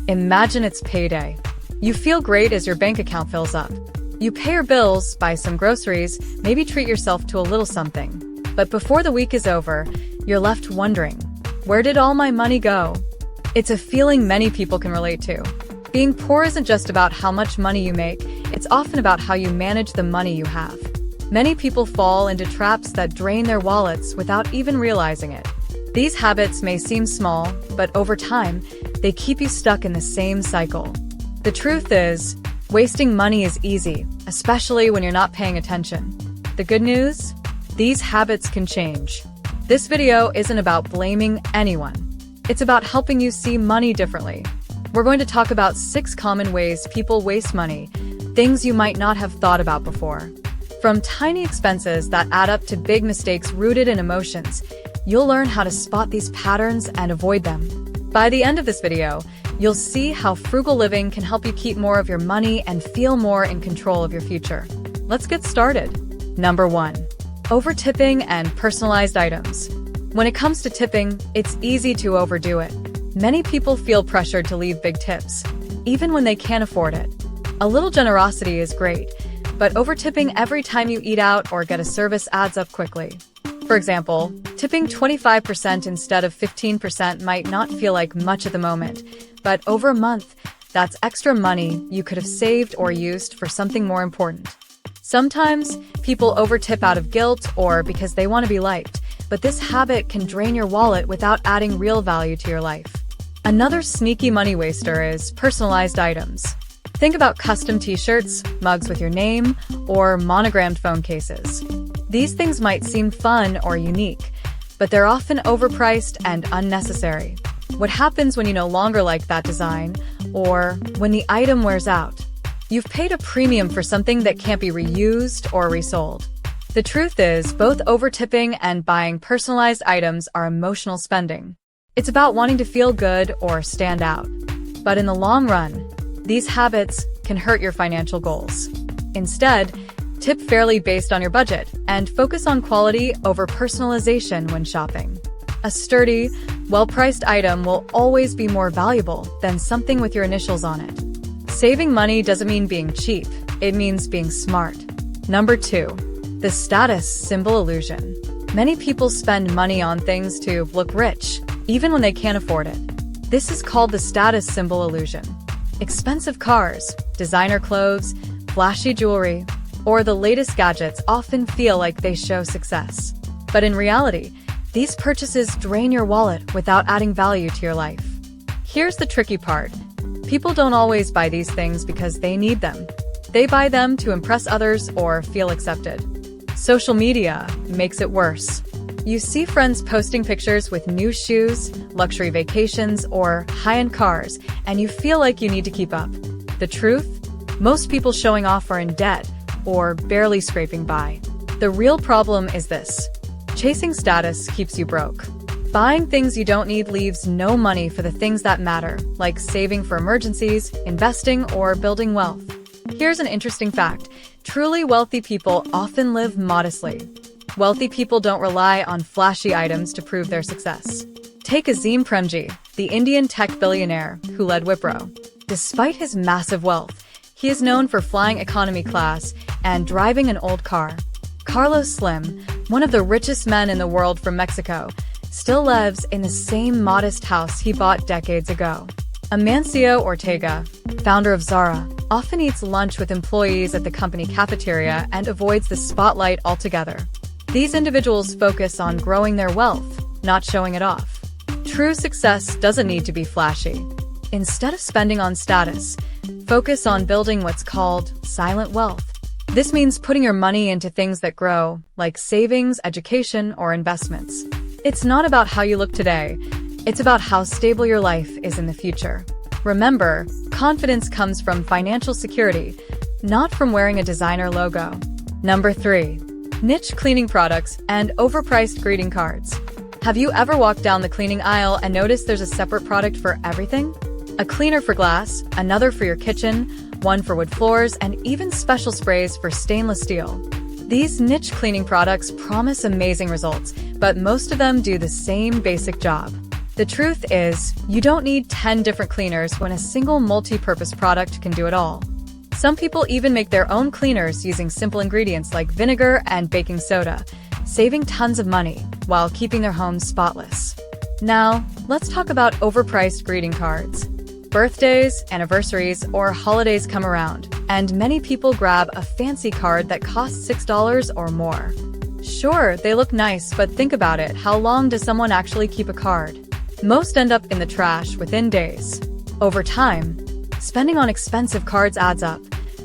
Imagine it's payday. You feel great as your bank account fills up. You pay your bills, buy some groceries, maybe treat yourself to a little something. But before the week is over, you're left wondering, where did all my money go? It's a feeling many people can relate to. Being poor isn't just about how much money you make, it's often about how you manage the money you have. Many people fall into traps that drain their wallets without even realizing it. These habits may seem small, but over time, they keep you stuck in the same cycle. The truth is, wasting money is easy, especially when you're not paying attention. The good news? These habits can change. This video isn't about blaming anyone. It's about helping you see money differently. We're going to talk about 6 common ways people waste money, things you might not have thought about before. From tiny expenses that add up to big mistakes rooted in emotions, you'll learn how to spot these patterns and avoid them. By the end of this video, you'll see how frugal living can help you keep more of your money and feel more in control of your future. Let's get started. Number 1. Over-tipping and personalized items. When it comes to tipping, it's easy to overdo it. Many people feel pressured to leave big tips, even when they can't afford it. A little generosity is great, but over-tipping every time you eat out or get a service adds up quickly. For example, tipping 25% instead of 15% might not feel like much at the moment, but over a month, that's extra money you could have saved or used for something more important. Sometimes, people over-tip out of guilt or because they want to be liked, but this habit can drain your wallet without adding real value to your life. Another sneaky money waster is personalized items. Think about custom t-shirts, mugs with your name, or monogrammed phone cases. These things might seem fun or unique, but they're often overpriced and unnecessary. What happens when you no longer like that design, or when the item wears out? You've paid a premium for something that can't be reused or resold. The truth is, both over-tipping and buying personalized items are emotional spending. It's about wanting to feel good or stand out. But in the long run, these habits can hurt your financial goals. Instead, tip fairly based on your budget and focus on quality over personalization when shopping. A sturdy, well-priced item will always be more valuable than something with your initials on it. Saving money doesn't mean being cheap, it means being smart. Number 2. The status symbol illusion. Many people spend money on things to look rich, even when they can't afford it. This is called the status symbol illusion. Expensive cars, designer clothes, flashy jewelry, or the latest gadgets often feel like they show success. But in reality, these purchases drain your wallet without adding value to your life. Here's the tricky part. People don't always buy these things because they need them. They buy them to impress others or feel accepted. Social media makes it worse. You see friends posting pictures with new shoes, luxury vacations, or high-end cars, and you feel like you need to keep up. The truth? Most people showing off are in debt or barely scraping by. The real problem is this. Chasing status keeps you broke. Buying things you don't need leaves no money for the things that matter, like saving for emergencies, investing, or building wealth. Here's an interesting fact. Truly wealthy people often live modestly. Wealthy people don't rely on flashy items to prove their success. Take Azim Premji, the Indian tech billionaire who led Wipro. Despite his massive wealth, he is known for flying economy class and driving an old car. Carlos Slim, one of the richest men in the world from Mexico, still lives in the same modest house he bought decades ago. Amancio Ortega, founder of Zara, often eats lunch with employees at the company cafeteria and avoids the spotlight altogether. These individuals focus on growing their wealth, not showing it off. True success doesn't need to be flashy. Instead of spending on status, focus on building what's called silent wealth. This means putting your money into things that grow, like savings, education, or investments. It's not about how you look today, it's about how stable your life is in the future. Remember, confidence comes from financial security, not from wearing a designer logo. Number 3. Niche cleaning products and overpriced greeting cards. Have you ever walked down the cleaning aisle and noticed there's a separate product for everything? A cleaner for glass, another for your kitchen, one for wood floors, and even special sprays for stainless steel. These niche cleaning products promise amazing results, but most of them do the same basic job. The truth is, you don't need 10 different cleaners when a single multi-purpose product can do it all. Some people even make their own cleaners using simple ingredients like vinegar and baking soda, saving tons of money while keeping their homes spotless. Now, let's talk about overpriced greeting cards. Birthdays, anniversaries, or holidays come around, and many people grab a fancy card that costs $6 or more. Sure, they look nice, but think about it. How long does someone actually keep a card? Most end up in the trash within days. Over time, spending on expensive cards adds up,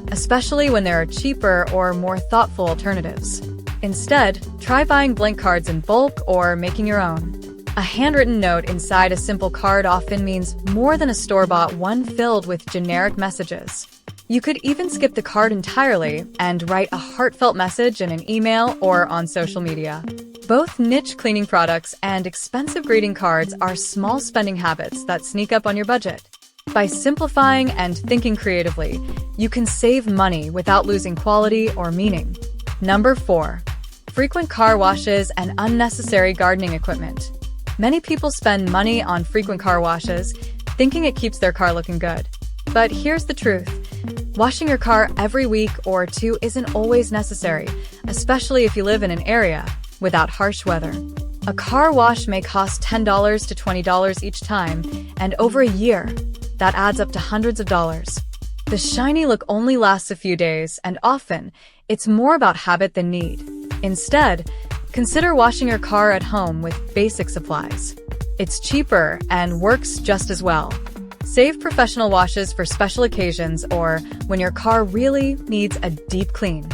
especially when there are cheaper or more thoughtful alternatives. Instead, try buying blank cards in bulk or making your own. A handwritten note inside a simple card often means more than a store-bought one filled with generic messages. You could even skip the card entirely and write a heartfelt message in an email or on social media. Both niche cleaning products and expensive greeting cards are small spending habits that sneak up on your budget. By simplifying and thinking creatively, you can save money without losing quality or meaning. Number 4. Frequent car washes and unnecessary gardening equipment. Many people spend money on frequent car washes, thinking it keeps their car looking good. But here's the truth. Washing your car every week or two isn't always necessary, especially if you live in an area without harsh weather. A car wash may cost $10 to $20 each time, and over a year, that adds up to hundreds of dollars. The shiny look only lasts a few days, and often, it's more about habit than need. Instead, consider washing your car at home with basic supplies. It's cheaper and works just as well. Save professional washes for special occasions or when your car really needs a deep clean.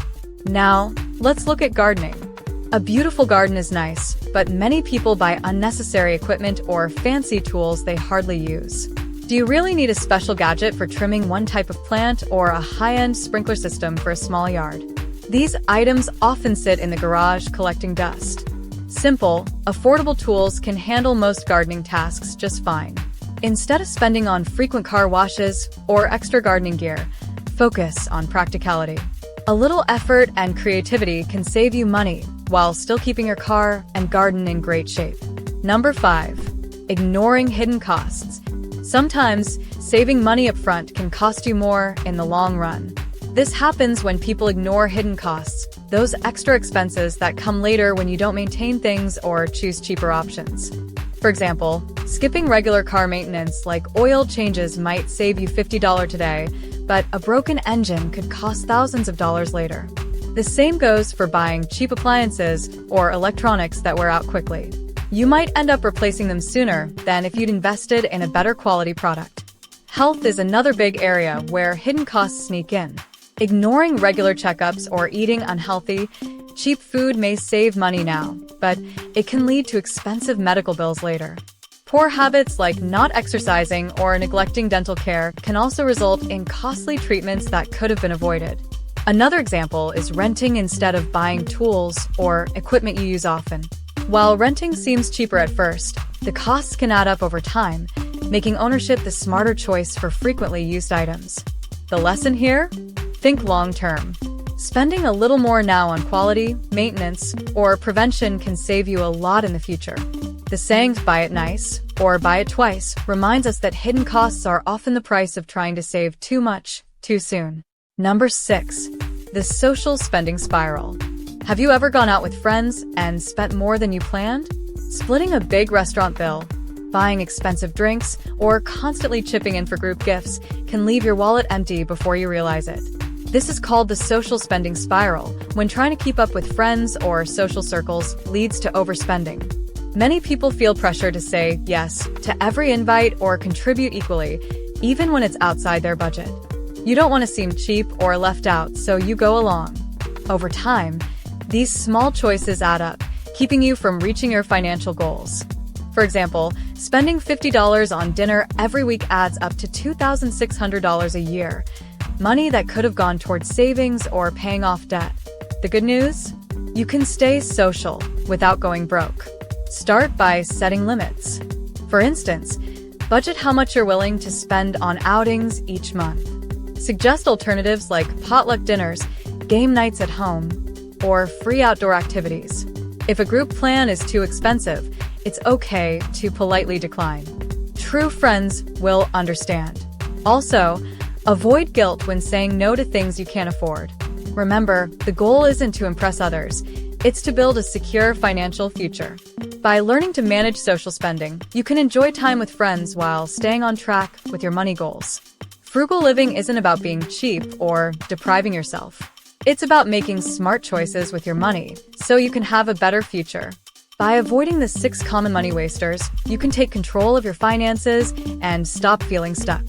Now, let's look at gardening. A beautiful garden is nice, but many people buy unnecessary equipment or fancy tools they hardly use. Do you really need a special gadget for trimming one type of plant or a high-end sprinkler system for a small yard? These items often sit in the garage collecting dust. Simple, affordable tools can handle most gardening tasks just fine. Instead of spending on frequent car washes or extra gardening gear, focus on practicality. A little effort and creativity can save you money while still keeping your car and garden in great shape. Number 5. Ignoring hidden costs. Sometimes, saving money up front can cost you more in the long run. This happens when people ignore hidden costs, those extra expenses that come later when you don't maintain things or choose cheaper options. For example, skipping regular car maintenance like oil changes might save you $50 today, but a broken engine could cost thousands of dollars later. The same goes for buying cheap appliances or electronics that wear out quickly. You might end up replacing them sooner than if you'd invested in a better quality product. Health is another big area where hidden costs sneak in. Ignoring regular checkups or eating unhealthy, cheap food may save money now, but it can lead to expensive medical bills later. Poor habits like not exercising or neglecting dental care can also result in costly treatments that could have been avoided. Another example is renting instead of buying tools or equipment you use often. While renting seems cheaper at first, the costs can add up over time, making ownership the smarter choice for frequently used items. The lesson here? Think long-term. Spending a little more now on quality, maintenance, or prevention can save you a lot in the future. The saying, buy it nice, or buy it twice, reminds us that hidden costs are often the price of trying to save too much, too soon. Number 6. The social spending spiral. Have you ever gone out with friends and spent more than you planned? Splitting a big restaurant bill, buying expensive drinks, or constantly chipping in for group gifts can leave your wallet empty before you realize it. This is called the social spending spiral, when trying to keep up with friends or social circles leads to overspending. Many people feel pressure to say yes to every invite or contribute equally, even when it's outside their budget. You don't want to seem cheap or left out, so you go along. Over time, these small choices add up, keeping you from reaching your financial goals. For example, spending $50 on dinner every week adds up to $2,600 a year, money that could have gone towards savings or paying off debt. The good news? You can stay social without going broke. Start by setting limits. For instance, budget how much you're willing to spend on outings each month. Suggest alternatives like potluck dinners, game nights at home, or free outdoor activities. If a group plan is too expensive, It's okay to politely decline. True friends will understand. Also, avoid guilt when saying no to things you can't afford. Remember, the goal isn't to impress others, it's to build a secure financial future. By learning to manage social spending, you can enjoy time with friends while staying on track with your money goals. Frugal living isn't about being cheap or depriving yourself. It's about making smart choices with your money so you can have a better future. By avoiding the 6 common money wasters, you can take control of your finances and stop feeling stuck.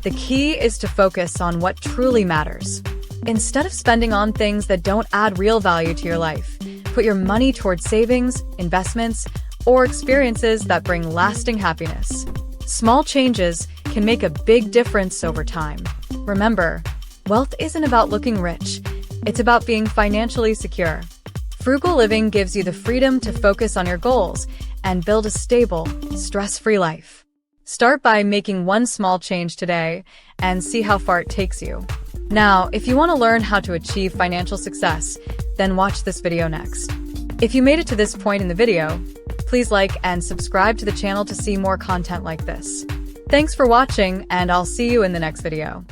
The key is to focus on what truly matters. Instead of spending on things that don't add real value to your life, put your money towards savings, investments, or experiences that bring lasting happiness. Small changes can make a big difference over time. Remember, wealth isn't about looking rich, it's about being financially secure. Frugal living gives you the freedom to focus on your goals and build a stable, stress-free life. Start by making one small change today and see how far it takes you. Now, if you want to learn how to achieve financial success, then watch this video next. If you made it to this point in the video, please like and subscribe to the channel to see more content like this. Thanks for watching, and I'll see you in the next video.